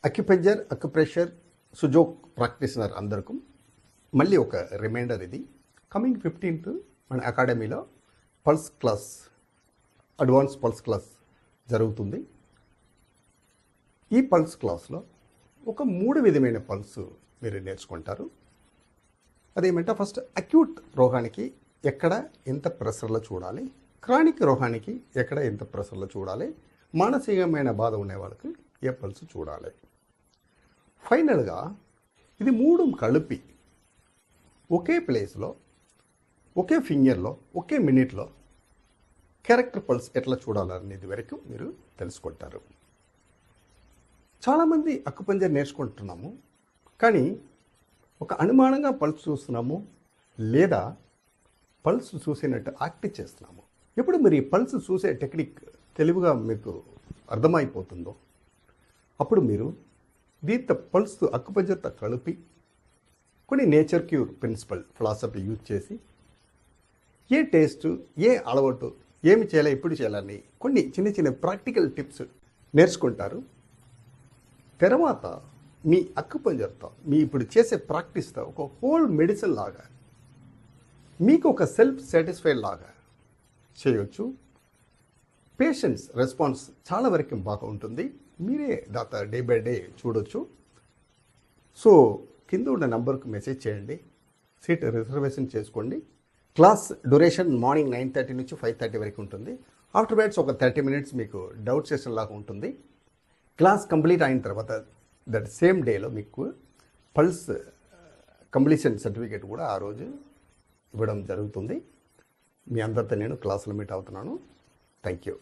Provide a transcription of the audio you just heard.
Acupuncture acupressure Sujok practitioner అందరికీ మళ్ళీ ఒక రిమైండర్. ఇది కమింగ్ 15th మన అకాడమీలో pulse class, advance pulse class జరుగుతుంది. ఈ పల్స్ క్లాస్లో ఒక 3 విధమైన పల్స్ మీరు నేర్చుకుంటారు. అదేమంటే ఫస్ట్ అక్యూట్ రోగానికి ఎక్కడ ఎంత ప్రెషర్లో చూడాలి, క్రానిక్ రోగానికి ఎక్కడ ఎంత ప్రెషర్లో చూడాలి, మానసికమైన బాధ ఉండే వాళ్ళకి ఏ పల్స్ చూడాలి. ఫైనల్గా ఇది 3 కలిపి ఒకే ప్లేస్లో, ఒకే ఫింగర్లో, ఒకే మినిట్లో క్యారెక్టర్ పల్స్ ఎట్లా చూడాలనేది వరకు మీరు తెలుసుకుంటారు. చాలామంది అక్కుపంజర్ నేర్చుకుంటున్నాము, కానీ ఒక అనుమానంగా పల్స్ చూస్తున్నాము, లేదా పల్స్ చూసినట్టు యాక్ట్ చేస్తున్నాము. ఎప్పుడు మీరు ఈ పల్స్ చూసే టెక్నిక్ తెలివిగా మీకు అర్థమైపోతుందో అప్పుడు మీరు దీంతో పల్స్ అక్కుపంజర్తో కలిపి కొన్ని nature cure principle philosophy use చేసి ఏ టేస్ట్, ఏ అలవాటు, ఏమి చేయాలి, ఎప్పుడు చేయాలని కొన్ని చిన్న చిన్న ప్రాక్టికల్ టిప్స్ నేర్చుకుంటారు. తర్వాత మీ అక్కుపంజర్తో మీ ఇప్పుడు చేసే ప్రాక్టీస్తో ఒక హోల్ మెడిసిన్ లాగా మీకు ఒక సెల్ఫ్ సాటిస్ఫైడ్ లాగా చేయొచ్చు. పేషెంట్స్ రెస్పాన్స్ చాలా వరకు బాగా ఉంటుంది. మీరే దాత డే బై డే చూడొచ్చు. సో కింద ఉన్న నెంబర్కి మెసేజ్ చేయండి, సీట్ రిజర్వేషన్ చేసుకోండి. క్లాస్ డ్యూరేషన్ మార్నింగ్ 9:30 నుంచి 5:30 వరకు ఉంటుంది. ఆఫ్టర్ బ్యాట్స్ ఒక 30 minutes మీకు డౌట్ సెషన్ లాగా ఉంటుంది. క్లాస్ కంప్లీట్ అయిన తర్వాత దట్ సేమ్ డేలో మీకు పల్స్ కంప్లీషన్ సర్టిఫికేట్ కూడా ఆ రోజు ఇవ్వడం జరుగుతుంది. మీ అందరితో నేను క్లాసులో మీట్ అవుతున్నాను. Thank you.